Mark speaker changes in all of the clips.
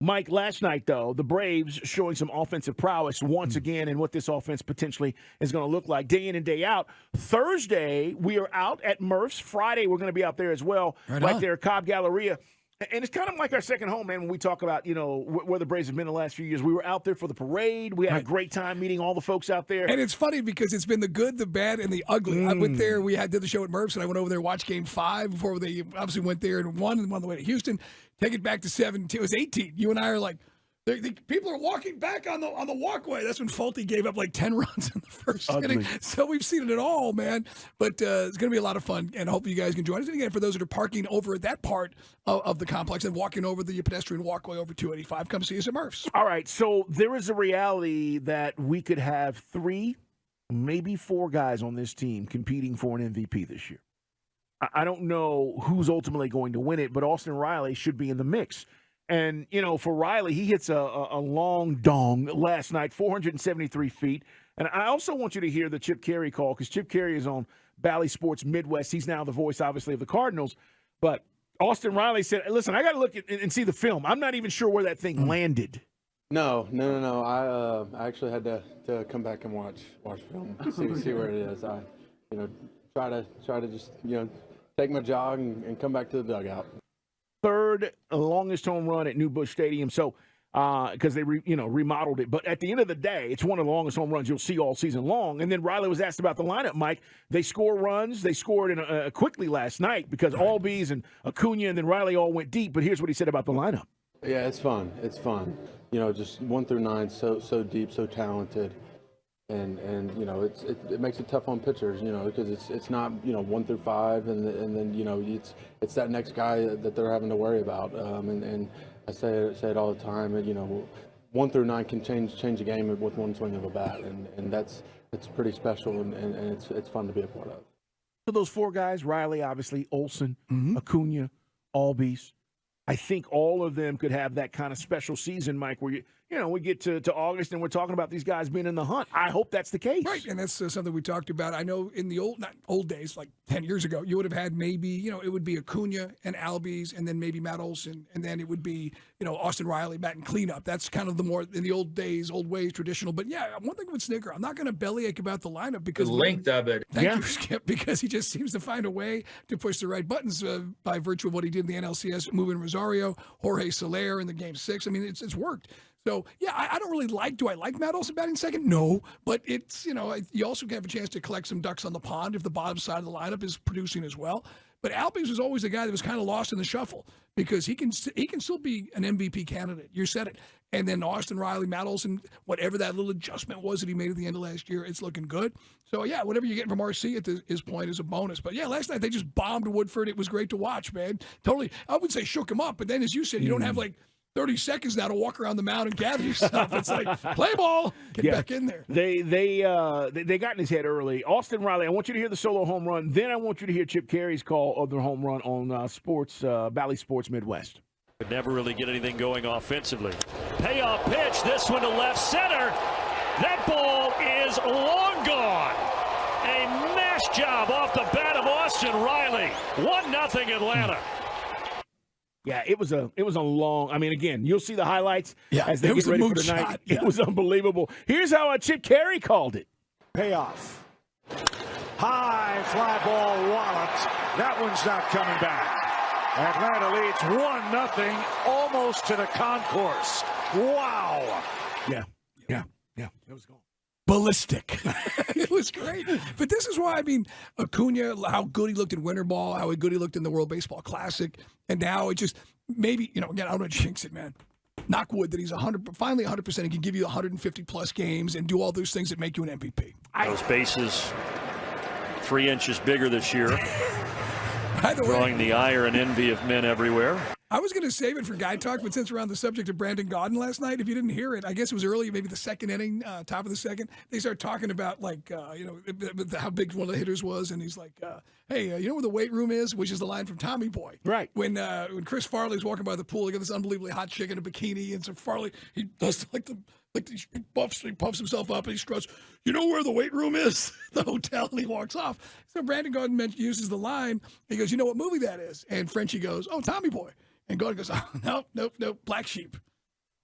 Speaker 1: Mike, last night, though, the Braves showing some offensive prowess once again and what this offense potentially is going to look like day in and day out. Thursday, we are out at Murph's. Friday, we're going to be out there as well, right there at Cobb Galleria. And it's kind of like our second home, man, when we talk about, where the Braves have been the last few years. We were out there for the parade. We had a great time meeting all the folks out there.
Speaker 2: And it's funny because it's been the good, the bad, and the ugly. I went there. Did the show at Murph's, and I went over there, watched Game 5 before they obviously went there and won on the way to Houston. Take it back to 17. It was 18. You and I are like, people are walking back on the walkway. That's when Fulte gave up like 10 runs in the first inning. So we've seen it all, man. But it's going to be a lot of fun, and hopefully you guys can join us. And again, for those that are parking over at that part of the complex and walking over the pedestrian walkway over 285, come see us at Murph's.
Speaker 1: All right, so there is a reality that we could have 3, maybe 4 guys on this team competing for an MVP this year. I don't know who's ultimately going to win it, but Austin Riley should be in the mix. And, for Riley, he hits a long dong last night, 473 feet. And I also want you to hear the Chip Caray call, because Chip Caray is on Bally Sports Midwest. He's now the voice, obviously, of the Cardinals. But Austin Riley said, listen, I got to look at and see the film. I'm not even sure where that thing landed.
Speaker 3: No. I actually had to come back and watch film, see where it is. I, try to just, take my jog and come back to the dugout.
Speaker 1: Third longest home run at New Busch Stadium. So, because they remodeled it. But at the end of the day, it's one of the longest home runs you'll see all season long. And then Riley was asked about the lineup, Mike. They score runs. They scored quickly last night because Albies and Acuna and then Riley all went deep. But here's what he said about the lineup.
Speaker 3: Yeah, it's fun. It's fun. Just 1 through 9, so deep, so talented. And it makes it tough on pitchers, because it's not 1 through 5, and then it's that next guy that they're having to worry about. And I say it all the time. 1 through 9 can change a game with one swing of a bat, and it's pretty special, and it's fun to be a part of.
Speaker 1: So those 4 guys, Riley, obviously, Olsen, Acuna, Albies, I think all of them could have that kind of special season, Mike, where we get to August and we're talking about these guys being in the hunt. I hope that's the case.
Speaker 2: Right, and that's something we talked about. I know in the not old days, like 10 years ago, you would have had maybe, it would be Acuna and Albies and then maybe Matt Olson, and then it would be, Austin Riley, batting cleanup. That's kind of the more, in the old days, old ways, traditional. But yeah, one thing with Snicker, I'm not going to bellyache about the lineup because
Speaker 4: the length of it.
Speaker 2: Thank you, Skip, because he just seems to find a way to push the right buttons by virtue of what he did in the NLCS, moving Rosario, Jorge Soler in the Game 6. I mean, it's worked. So, yeah, I don't really do I like Matt Olson batting second? No, but it's, you also have a chance to collect some ducks on the pond if the bottom side of the lineup is producing as well. But Albies was always the guy that was kind of lost in the shuffle because he can still be an MVP candidate. You said it. And then Austin Riley, Matt Olson, whatever that little adjustment was that he made at the end of last year, it's looking good. So, yeah, whatever you're getting from RC at his point is a bonus. But, yeah, last night they just bombed Woodford. It was great to watch, man. Totally. I would say shook him up. But then, as you said, you don't have, 30 seconds now to walk around the mound and gather yourself. It's like, play ball, get back in there.
Speaker 1: They got in his head early. Austin Riley, I want you to hear the solo home run. Then I want you to hear Chip Caray's call of the home run on Bally Sports Midwest.
Speaker 5: Could never really get anything going offensively. Payoff pitch, this one to left center. That ball is long gone. A mash job off the bat of Austin Riley. 1-0 Atlanta.
Speaker 1: Yeah, it was a long. I mean, again, you'll see the highlights as they get ready for tonight.
Speaker 2: Shot, yeah.
Speaker 1: It was unbelievable. Here's how Chip Caray called it.
Speaker 6: Payoff. High fly ball walloped. That one's not coming back. Atlanta leads 1-0, almost to the concourse. Wow.
Speaker 1: Yeah. It was gone.
Speaker 2: Ballistic. It was great. But this is why, Acuna, how good he looked in winter ball, how good he looked in the World Baseball Classic, and now it just maybe, again, I don't want to jinx it, man. Knock wood that he's finally 100% and can give you 150-plus games and do all those things that make you an MVP.
Speaker 5: Those bases 3 inches bigger this year.
Speaker 2: By the
Speaker 5: drawing
Speaker 2: way,
Speaker 5: the ire and envy of men everywhere.
Speaker 2: I was going to save it for Guy Talk, but since we're on the subject of Brandon Gaudin last night, if you didn't hear it, I guess it was early, maybe the second inning, top of the second, they start talking about, how big one of the hitters was, and he's like, hey, you know where the weight room is? Which is the line from Tommy Boy.
Speaker 1: Right.
Speaker 2: When Chris Farley's walking by the pool, he got this unbelievably hot chick in a bikini, and so Farley, he does he puffs himself up and he struts, you know where the weight room is? The hotel, and he walks off. So Brandon Gaudin uses the line. He goes, you know what movie that is? And Frenchie goes, oh, Tommy Boy. And Gaudin goes, oh, nope, Black Sheep.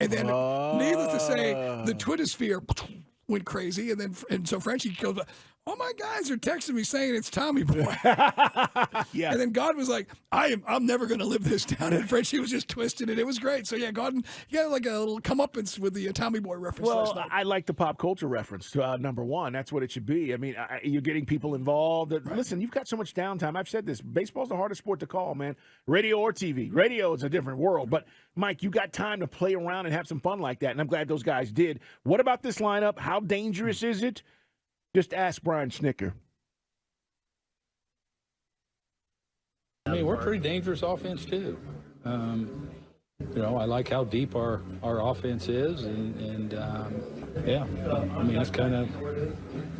Speaker 2: And then, needless to say, the Twitter sphere went crazy. And so Frenchie goes, all my guys are texting me saying it's Tommy Boy.
Speaker 1: Yeah.
Speaker 2: And then God was like, I'm never going to live this down. And Frenchie was just twisted, and it was great. So, yeah, God, he had like a little comeuppance with the Tommy Boy reference last night.
Speaker 1: I like the pop culture reference to number one. That's what it should be. I mean, you're getting people involved.
Speaker 2: Right.
Speaker 1: Listen, you've got so much downtime. I've said this. Baseball's the hardest sport to call, man. Radio or TV. Radio is a different world. But, Mike, you got time to play around and have some fun like that, and I'm glad those guys did. What about this lineup? How dangerous is it? Just ask Brian Snicker.
Speaker 4: I mean, we're pretty dangerous offense, too. I like how deep our offense is, and yeah, I mean, that's kind of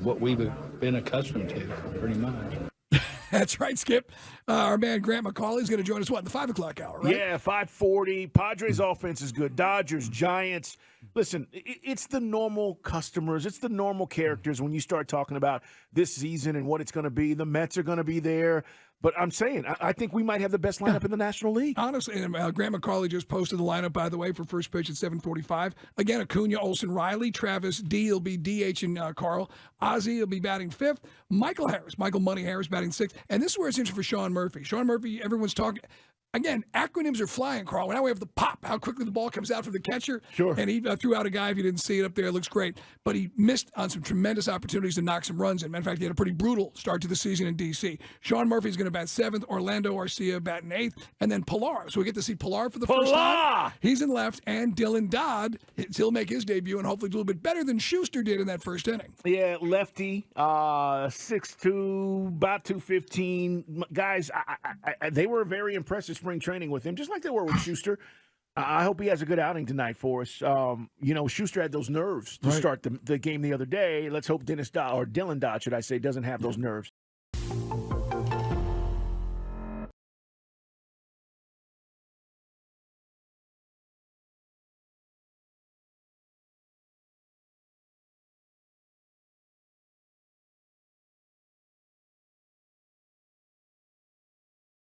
Speaker 4: what we've been accustomed to, pretty much.
Speaker 2: That's right, Skip. Our man Grant McCauley is going to join us, in the 5 o'clock hour, right?
Speaker 1: Yeah, 5:40. Padres offense is good. Dodgers, Giants. Listen, it's the normal customers. It's the normal characters when you start talking about this season and what it's going to be. The Mets are going to be there. But I'm saying, I think we might have the best lineup in the National League.
Speaker 2: Honestly, and Grant McCauley just posted the lineup, by the way, for first pitch at 7:45. Again, Acuna, Olsen, Riley, Travis, D will be DH and Carl. Ozzie will be batting 5th. Michael Money Harris batting 6th. And this is where it's interesting for Sean Murphy. Sean Murphy, everyone's talking. Again, acronyms are flying, Carl. Now we have the pop, how quickly the ball comes out from the catcher.
Speaker 1: Sure.
Speaker 2: And he threw out a guy, if you didn't see it up there, it looks great. But he missed on some tremendous opportunities to knock some runs in. Matter of fact, he had a pretty brutal start to the season in D.C. Sean Murphy's going to bat 7th, Orlando Arcia batting 8th, and then Pilar. So we get to see Pilar for the first time. He's in left, and Dylan Dodd, he'll make his debut and hopefully do a little bit better than Schuster did in that first inning.
Speaker 1: Yeah, lefty, 6'2", about 215. Guys, they were very impressive spring training with him, just like they were with Schuster. I hope he has a good outing tonight for us. Schuster had those nerves to start the game the other day. Let's hope Dylan Dodd, should I say, doesn't have those nerves.